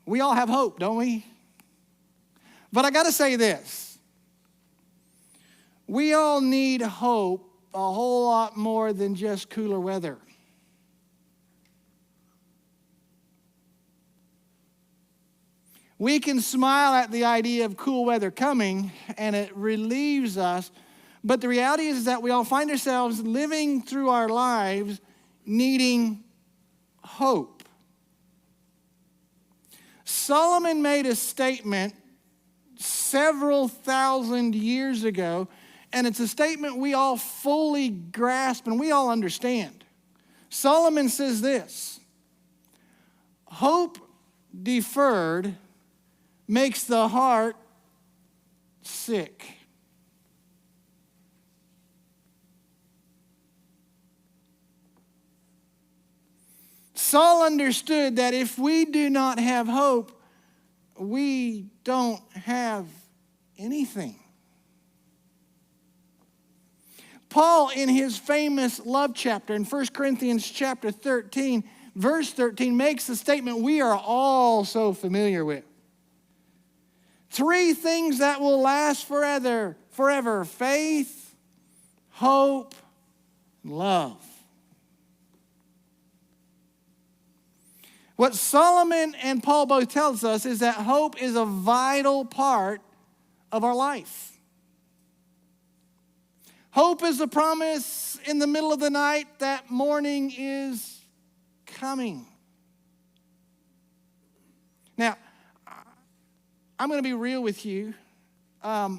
We all have hope, don't we? But I got to say this. We all need hope a whole lot more than just cooler weather. We can smile at the idea of cool weather coming, and it relieves us. But the reality is that we all find ourselves living through our lives needing hope. Solomon made a statement several thousand years ago, and it's a statement we all fully grasp and we all understand. Solomon says this: hope deferred makes the heart sick. Saul understood that if we do not have hope, we don't have anything. Paul, in his famous love chapter in 1 Corinthians chapter 13, verse 13, makes a statement we are all so familiar with. 3 things that will last forever: faith, hope, and love. What Solomon and Paul both tells us is that hope is a vital part of our life. Hope is a promise in the middle of the night that morning is coming. Now, I'm going to be real with you. I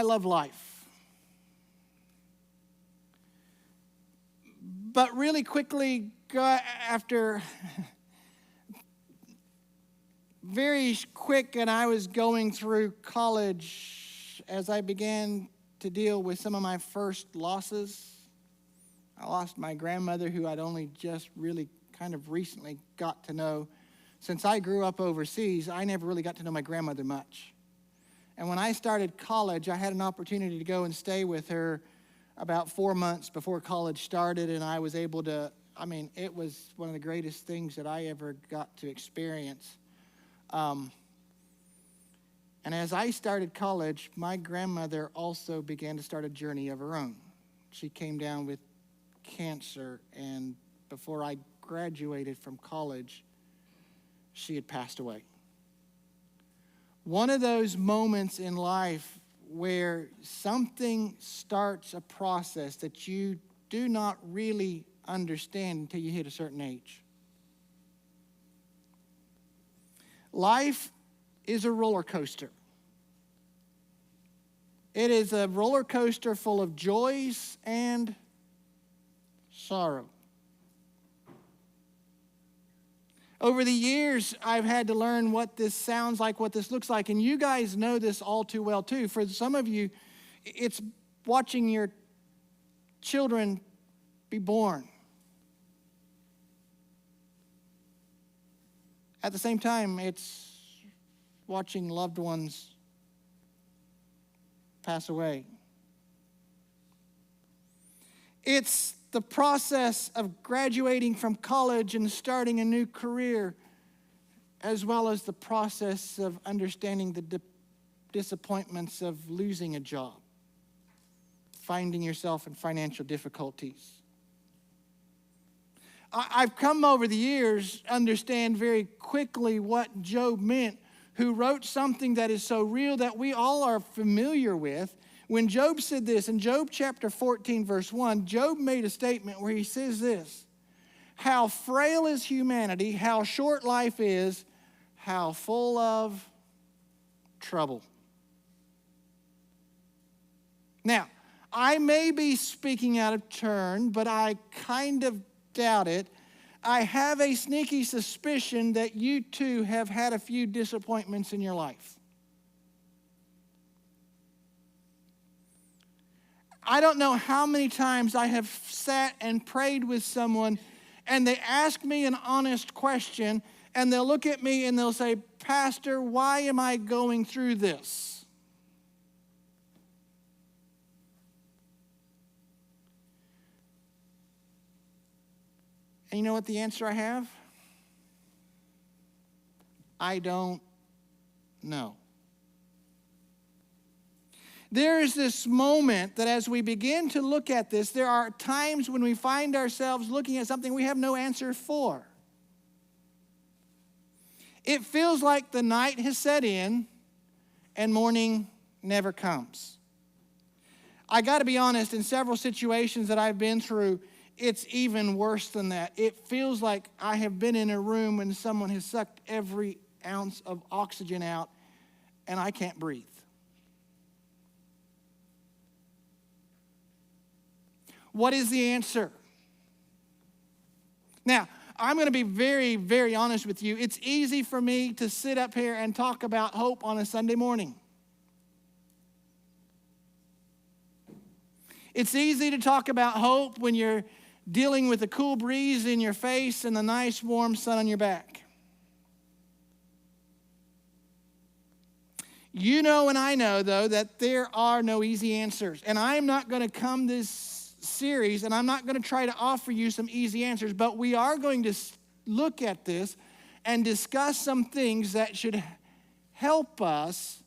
love life. But really quickly, after very quick, and I was going through college as I began to deal with some of my first losses. I lost my grandmother, who I'd only just really kind of recently got to know. Since I grew up overseas, I never really got to know my grandmother much. And when I started college, I had an opportunity to go and stay with her about 4 months before college started, and I was able to, it was one of the greatest things that I ever got to experience. And as I started college, my grandmother also began to start a journey of her own. She came down with cancer, and before I graduated from college, she had passed away. One of those moments in life where something starts a process that you do not really understand until you hit a certain age. Life is a roller coaster. It is a roller coaster full of joys and sorrow. Over the years, I've had to learn what this sounds like, what this looks like, and you guys know this all too well, too. For some of you, it's watching your children be born. At the same time, it's watching loved ones pass away. It's the process of graduating from college and starting a new career, as well as the process of understanding the disappointments of losing a job, finding yourself in financial difficulties. I've come over the years understand very quickly what Job meant, who wrote something that is so real that we all are familiar with. When Job said this, in Job chapter 14, verse 1, Job made a statement where he says this: how frail is humanity, how short life is, how full of trouble. Now, I may be speaking out of turn, but I kind of doubt it. I have a sneaky suspicion that you too have had a few disappointments in your life. I don't know how many times I have sat and prayed with someone and they ask me an honest question and they'll look at me and they'll say, "Pastor, why am I going through this?" And you know what the answer I have? I don't know. There is this moment that as we begin to look at this, there are times when we find ourselves looking at something we have no answer for. It feels like the night has set in and morning never comes. I got to be honest, in several situations that I've been through, it's even worse than that. It feels like I have been in a room when someone has sucked every ounce of oxygen out and I can't breathe. What is the answer? Now, I'm going to be very, very honest with you. It's easy for me to sit up here and talk about hope on a Sunday morning. It's easy to talk about hope when you're dealing with a cool breeze in your face and the nice warm sun on your back. You know and I know, though, that there are no easy answers. And I'm not going to come this series and I'm not going to try to offer you some easy answers, but we are going to look at this and discuss some things that should help us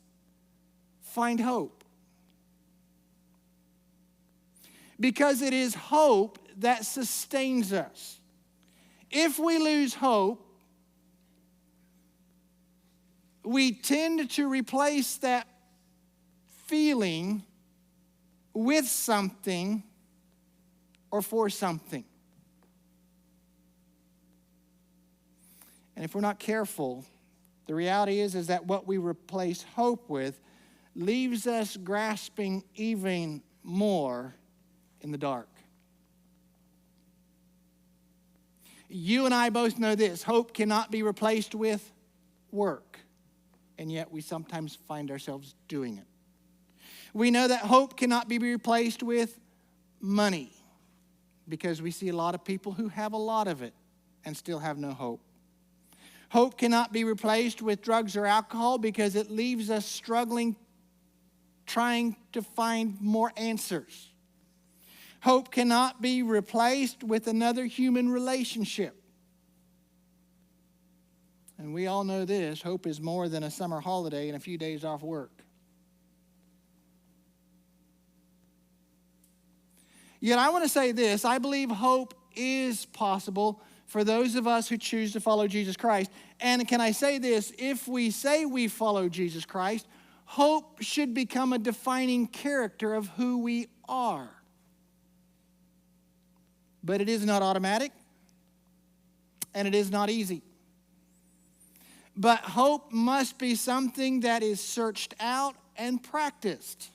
find hope. Because it is hope that sustains us. If we lose hope, we tend to replace that feeling with something or for something. And if we're not careful, the reality is that what we replace hope with leaves us grasping even more in the dark. You and I both know this. Hope cannot be replaced with work. And yet we sometimes find ourselves doing it. We know that hope cannot be replaced with money, because we see a lot of people who have a lot of it and still have no hope. Hope cannot be replaced with drugs or alcohol because it leaves us struggling, trying to find more answers. Hope cannot be replaced with another human relationship. And we all know this, hope is more than a summer holiday and a few days off work. Yet I want to say this, I believe hope is possible for those of us who choose to follow Jesus Christ. And can I say this, if we say we follow Jesus Christ, hope should become a defining character of who we are. But it is not automatic, and it is not easy. But hope must be something that is searched out and practiced.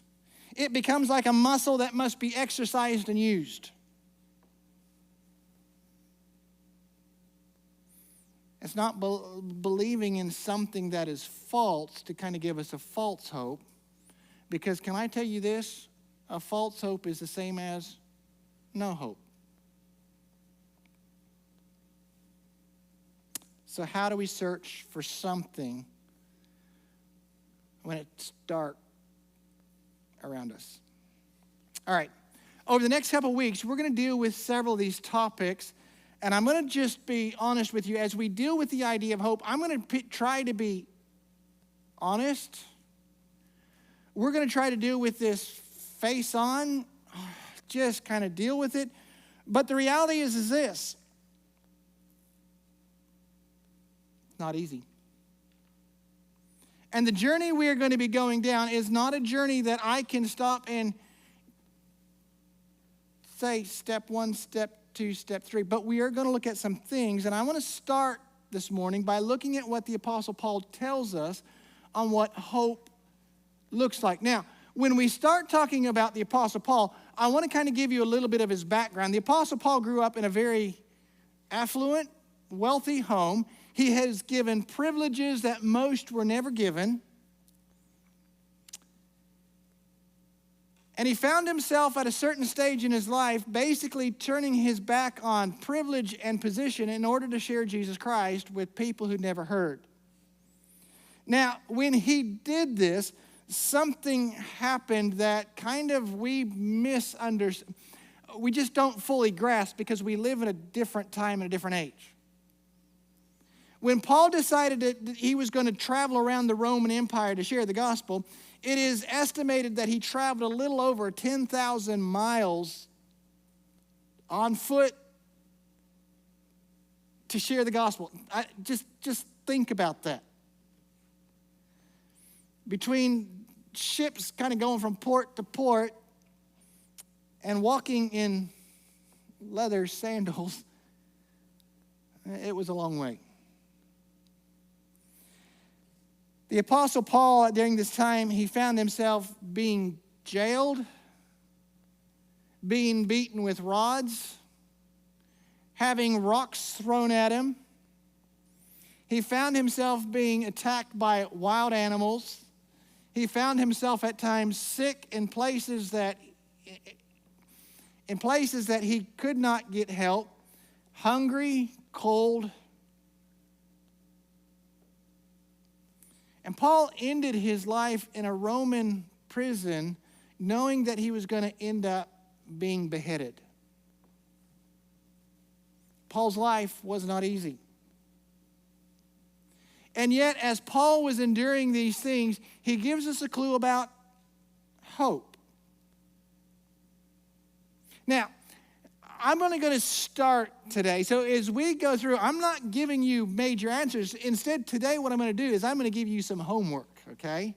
It becomes like a muscle that must be exercised and used. It's not believing in something that is false to kind of give us a false hope. Because can I tell you this? A false hope is the same as no hope. So how do we search for something when it's dark around us? All right. Over the next couple of weeks, we're going to deal with several of these topics. And I'm going to just be honest with you. As we deal with the idea of hope, I'm going to try to be honest. We're going to try to deal with this face on, just kind of deal with it. But the reality is this. It's not easy. And the journey we are going to be going down is not a journey that I can stop and say step 1, step 2, step 3. But we are going to look at some things. And I want to start this morning by looking at what the Apostle Paul tells us on what hope looks like. Now, when we start talking about the Apostle Paul, I want to kind of give you a little bit of his background. The Apostle Paul grew up in a very affluent, wealthy home. He has given privileges that most were never given. And he found himself at a certain stage in his life basically turning his back on privilege and position in order to share Jesus Christ with people who'd never heard. Now, when he did this, something happened that kind of we misunderstood. we just don't fully grasp because we live in a different time and a different age. When Paul decided that he was going to travel around the Roman Empire to share the gospel, it is estimated that he traveled a little over 10,000 miles on foot to share the gospel. Just think about that. Between ships kind of going from port to port and walking in leather sandals, it was a long way. The Apostle Paul, during this time, he found himself being jailed, being beaten with rods, having rocks thrown at him. He found himself being attacked by wild animals. He found himself at times sick in places that he could not get help, hungry, cold. And Paul ended his life in a Roman prison knowing that he was going to end up being beheaded. Paul's life was not easy. And yet, as Paul was enduring these things, he gives us a clue about hope. Now, I'm only going to start today. So as we go through, I'm not giving you major answers. Instead, today what I'm going to do is I'm going to give you some homework, okay?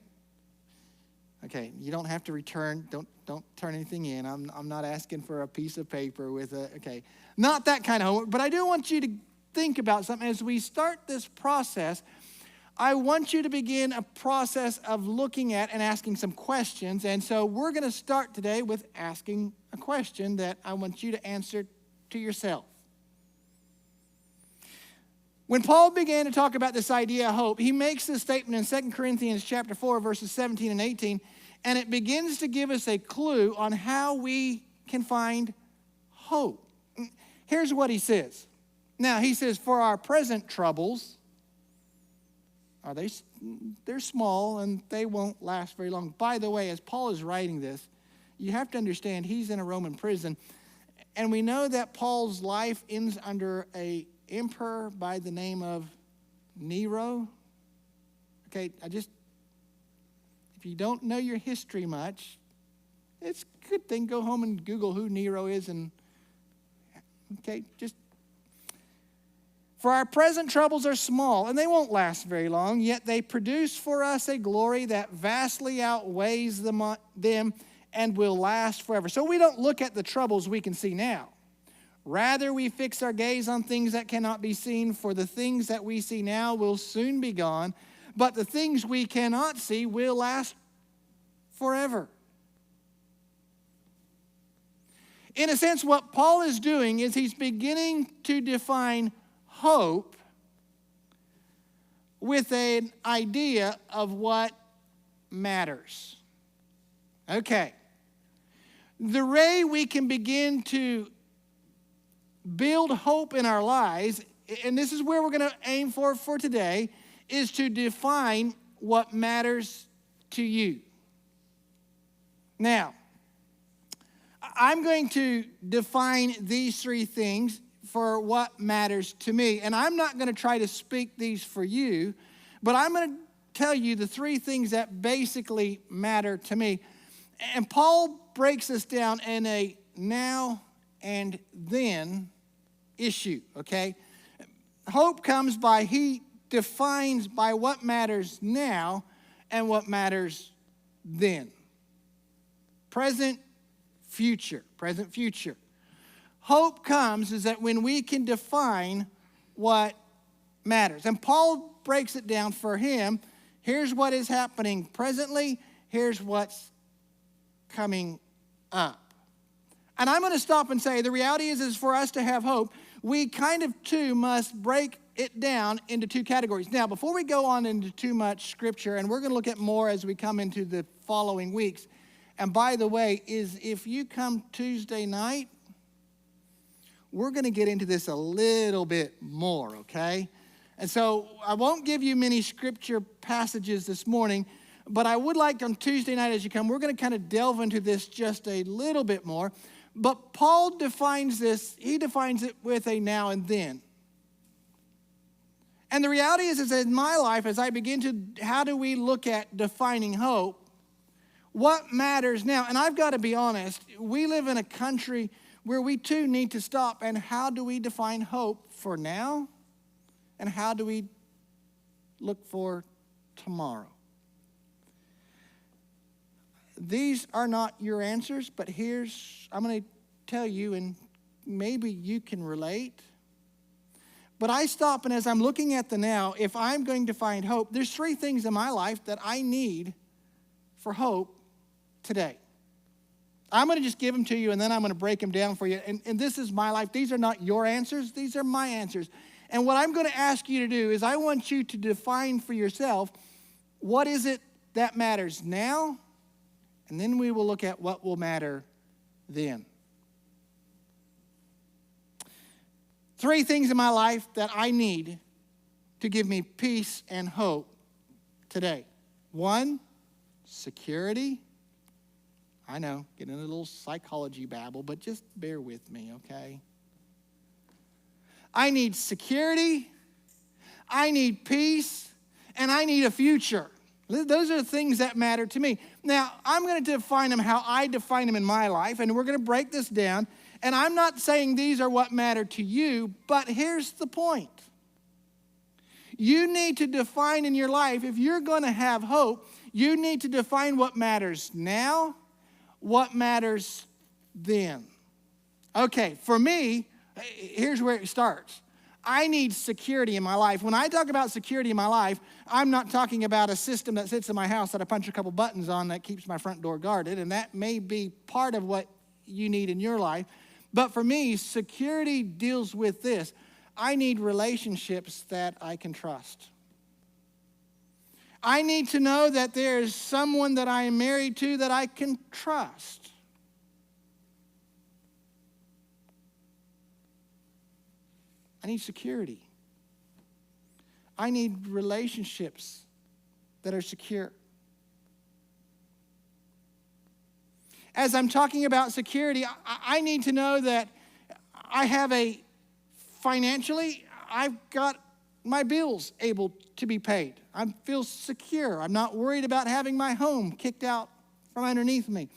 Okay, you don't have to return. Don't turn anything in. I'm not asking for a piece of paper with a, okay. Not that kind of homework, but I do want you to think about something. As we start this process, I want you to begin a process of looking at and asking some questions. And so we're going to start today with asking a question that I want you to answer to yourself. When Paul began to talk about this idea of hope, he makes this statement in 2 Corinthians chapter 4, verses 17 and 18, and it begins to give us a clue on how we can find hope. Here's what he says. Now, he says, for our present troubles, they're small and they won't last very long. By the way, as Paul is writing this, you have to understand he's in a Roman prison. And we know that Paul's life ends under an emperor by the name of Nero. Okay, if you don't know your history much, it's a good thing. Go home and Google who Nero is for our present troubles are small, and they won't last very long, yet they produce for us a glory that vastly outweighs them and will last forever. So we don't look at the troubles we can see now. Rather, we fix our gaze on things that cannot be seen, for the things that we see now will soon be gone, but the things we cannot see will last forever. In a sense, what Paul is doing is he's beginning to define hope with an idea of what matters. Okay. The way we can begin to build hope in our lives, and this is where we're going to aim for today, is to define what matters to you. Now, I'm going to define these three things for what matters to me. And I'm not going to try to speak these for you, but I'm going to tell you the three things that basically matter to me. And Paul breaks this down in a now and then issue, okay? Hope comes by, he defines by what matters now and what matters then. Present, future. Hope comes is that when we can define what matters. And Paul breaks it down for him. Here's what is happening presently. Here's what's coming up. And I'm going to stop and say the reality is for us to have hope, we kind of too must break it down into two categories. Now, before we go on into too much scripture, and we're going to look at more as we come into the following weeks. And by the way, if you come Tuesday night, we're going to get into this a little bit more, okay? And so I won't give you many scripture passages this morning, but I would like on Tuesday night as you come, we're going to kind of delve into this just a little bit more. But Paul defines this, he defines it with a now and then. And the reality is in my life, as I begin to, how do we look at defining hope? What matters now? And I've got to be honest, we live in a country where we too need to stop. And how do we define hope for now? And how do we look for tomorrow? These are not your answers, but I'm going to tell you, and maybe you can relate. But I stop, and as I'm looking at the now, if I'm going to find hope, there's 3 things in my life that I need for hope today. I'm going to just give them to you, and then I'm going to break them down for you. And this is my life. These are not your answers. These are my answers. And what I'm going to ask you to do is I want you to define for yourself, what is it that matters now? And then we will look at what will matter then. 3 things in my life that I need to give me peace and hope today. 1, security. I know, getting a little psychology babble, but just bear with me, okay? I need security, I need peace, and I need a future. Those are the things that matter to me. Now, I'm going to define them how I define them in my life, and we're going to break this down. And I'm not saying these are what matter to you, but here's the point. You need to define in your life, if you're going to have hope, you need to define what matters now, what matters then. Okay, for me, here's where it starts. I need security in my life. When I talk about security in my life, I'm not talking about a system that sits in my house that I punch a couple buttons on that keeps my front door guarded, and that may be part of what you need in your life. But for me, security deals with this. I need relationships that I can trust. I need to know that there is someone that I am married to that I can trust. I need security. I need relationships that are secure. As I'm talking about security, I need to know that I have financially, I've got my bills able to be paid. I feel secure. I'm not worried about having my home kicked out from underneath me.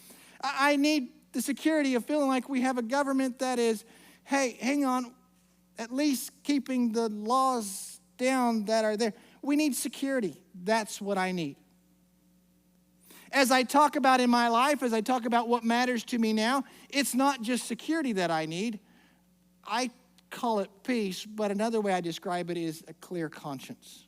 I need the security of feeling like we have a government that is, hey, hang on, at least keeping the laws down that are there. We need security. That's what I need. As I talk about in my life, as I talk about what matters to me now, it's not just security that I need. I call it peace, but another way I describe it is a clear conscience.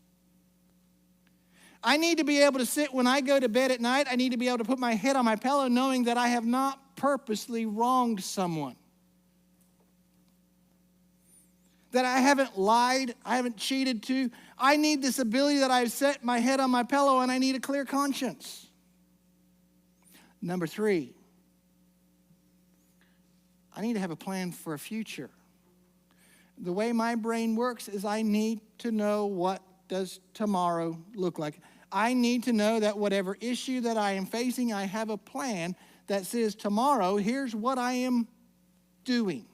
I need to be able to sit when I go to bed at night. I need to be able to put my head on my pillow knowing that I have not purposely wronged someone. That I haven't lied, I haven't cheated to. I need this ability that I've set my head on my pillow and I need a clear conscience. Number 3, I need to have a plan for a future. The way my brain works is I need to know what does tomorrow look like. I need to know that whatever issue that I am facing, I have a plan that says tomorrow, here's what I am doing.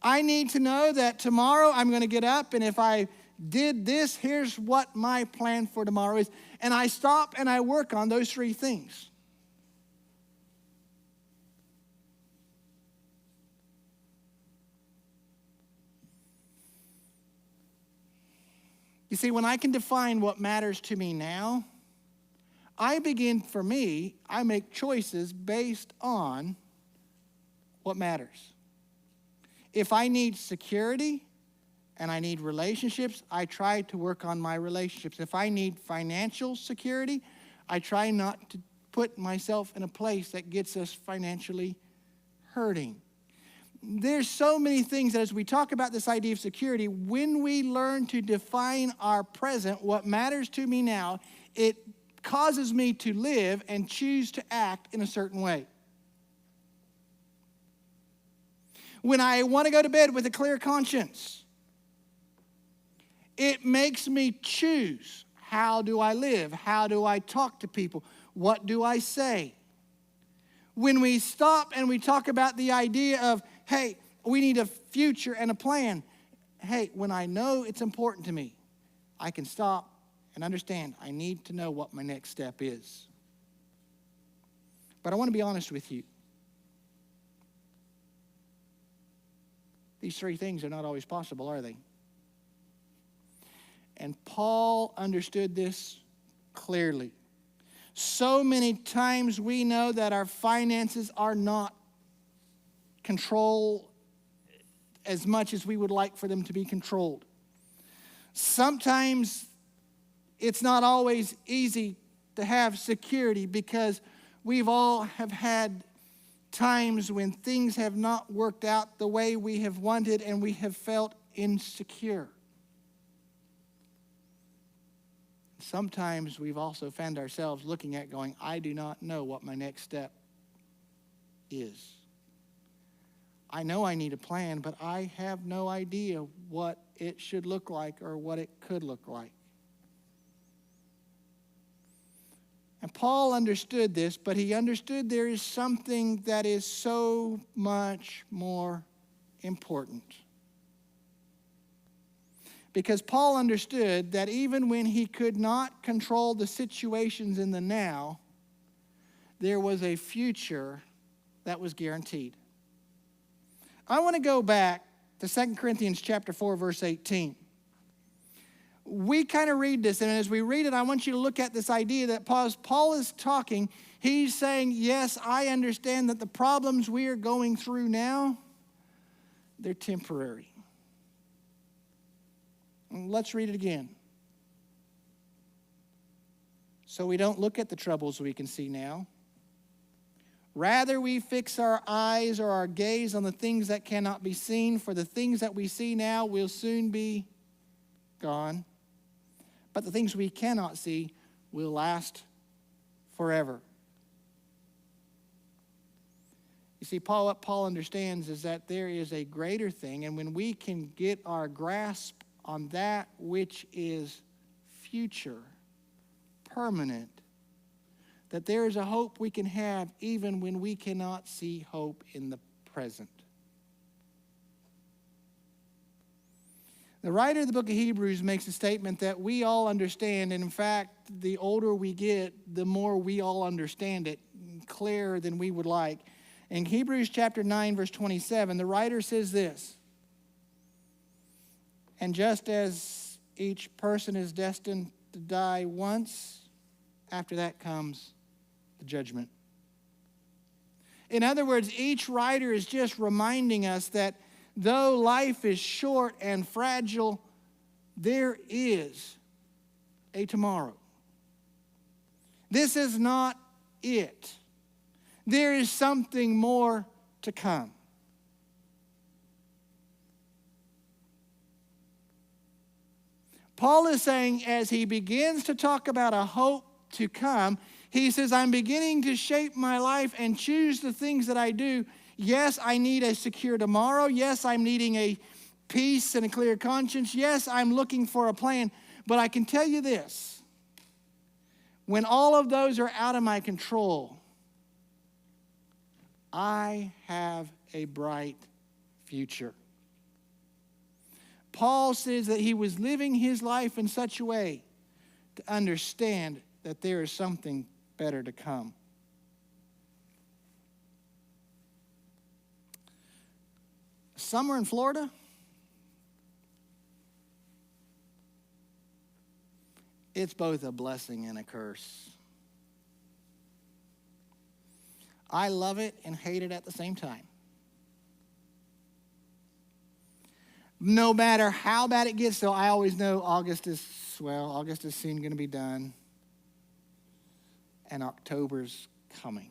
I need to know that tomorrow I'm going to get up, and if I did this, here's what my plan for tomorrow is. And I stop and I work on those 3 things. You see, when I can define what matters to me now, I make choices based on what matters. If I need security and I need relationships, I try to work on my relationships. If I need financial security, I try not to put myself in a place that gets us financially hurting. There's so many things that as we talk about this idea of security, when we learn to define our present, what matters to me now, it causes me to live and choose to act in a certain way. When I want to go to bed with a clear conscience, it makes me choose. How do I live? How do I talk to people? What do I say? when we stop and we talk about the idea of, hey, we need a future and a plan. Hey, when I know it's important to me, I can stop and understand I need to know what my next step is. But I want to be honest with you. These three things are not always possible, are they? And Paul understood this clearly. So many times we know that our finances are not controlled as much as we would like for them to be controlled. Sometimes it's not always easy to have security because we've all have had times when things have not worked out the way we have wanted and we have felt insecure. Sometimes we've also found ourselves looking at going, I do not know what my next step is. I know I need a plan, but I have no idea what it should look like or what it could look like. And Paul understood this, but he understood there is something that is so much more important. Because Paul understood that even when he could not control the situations in the now, there was a future that was guaranteed. I want to go back to 2 Corinthians chapter 4, verse 18. We kind of read this, and as we read it, I want you to look at this idea that Paul is talking. He's saying, yes, I understand that the problems we are going through now, they're temporary. Let's read it again. So we don't look at the troubles we can see now. Rather, we fix our eyes or our gaze on the things that cannot be seen, for the things that we see now will soon be gone. But the things we cannot see will last forever. You see, what Paul understands is that there is a greater thing, and when we can get our grasp on that which is future, permanent, that there is a hope we can have even when we cannot see hope in the present. The writer of the book of Hebrews makes a statement that we all understand, and in fact, the older we get, the more we all understand it, clearer than we would like. In Hebrews chapter 9, verse 27, the writer says this, and just as each person is destined to die once, after that comes the judgment. In other words, each writer is just reminding us that though life is short and fragile, there is a tomorrow. This is not it. There is something more to come. Paul is saying, as he begins to talk about a hope to come, he says, I'm beginning to shape my life and choose the things that I do. Yes, I need a secure tomorrow. Yes, I'm needing a peace and a clear conscience. Yes, I'm looking for a plan. But I can tell you this, when all of those are out of my control, I have a bright future. Paul says that he was living his life in such a way to understand that there is something better to come. Summer in Florida? It's both a blessing and a curse. I love it and hate it at the same time. No matter how bad it gets, though, I always know August is soon going to be done. And October's coming.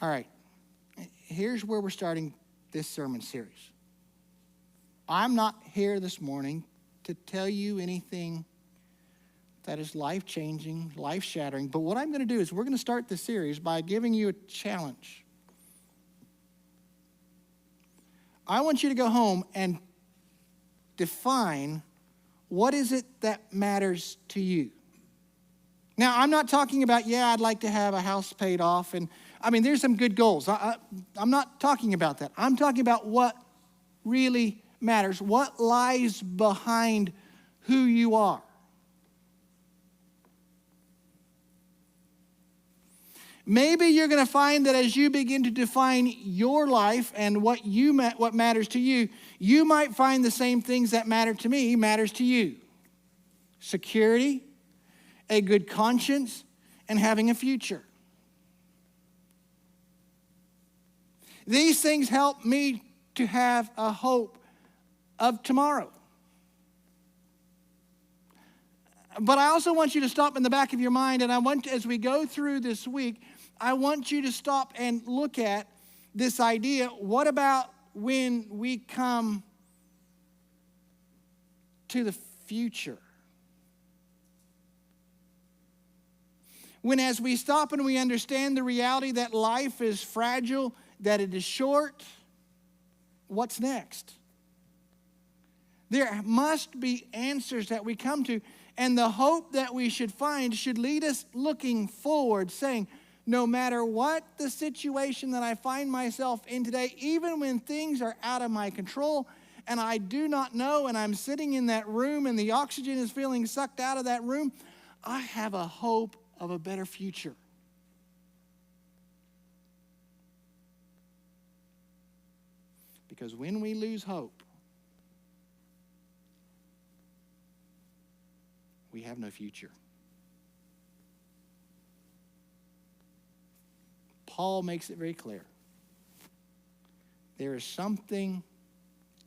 All right. Here's where we're starting this sermon series. I'm not here this morning to tell you anything that is life-changing, life-shattering. But what I'm going to do is we're going to start this series by giving you a challenge. I want you to go home and define what is it that matters to you. Now, I'm not talking about, I'd like to have a house paid off. And I mean, there's some good goals. I'm not talking about that. I'm talking about what really matters, what lies behind who you are. Maybe you're going to find that as you begin to define your life and what matters to you, you might find the same things that matter to me matters to you. Security, a good conscience, and having a future. These things help me to have a hope of tomorrow. But I also want you to stop in the back of your mind, and as we go through this week, I want you to stop and look at this idea. What about when we come to the future? When as we stop and we understand the reality that life is fragile, that it is short, what's next? There must be answers that we come to, and the hope that we should find should lead us looking forward, saying, no matter what the situation that I find myself in today, even when things are out of my control and I do not know, and I'm sitting in that room and the oxygen is feeling sucked out of that room, I have a hope of a better future. Because when we lose hope, we have no future. Paul makes it very clear. There is something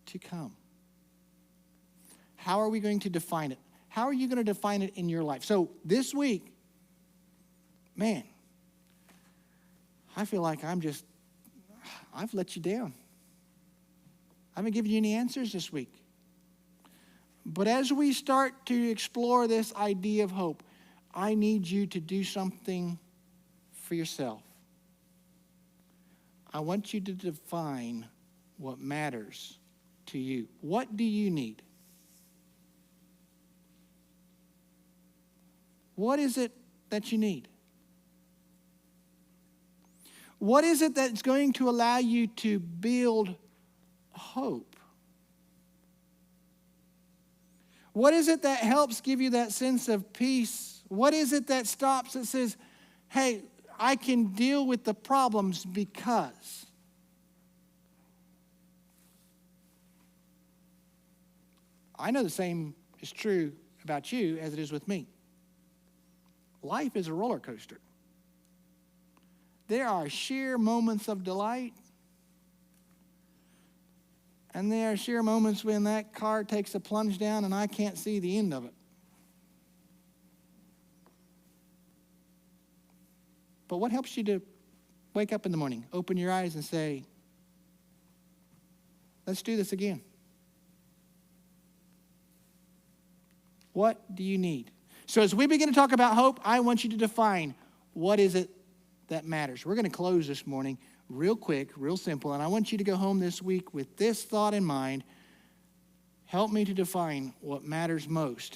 to come. How are we going to define it? How are you going to define it in your life? So this week, man, I feel like I've let you down. I haven't given you any answers this week. But as we start to explore this idea of hope, I need you to do something for yourself. I want you to define what matters to you. What do you need? What is it that you need? What is it that's going to allow you to build hope? What is it that helps give you that sense of peace? What is it that stops that says, hey, I can deal with the problems because? I know the same is true about you as it is with me. Life is a roller coaster. There are sheer moments of delight, and there are sheer moments when that car takes a plunge down and I can't see the end of it. But what helps you to wake up in the morning, open your eyes and say, let's do this again? What do you need? So as we begin to talk about hope, I want you to define what is it that matters. We're going to close this morning real quick, real simple, and I want you to go home this week with this thought in mind. Help me to define what matters most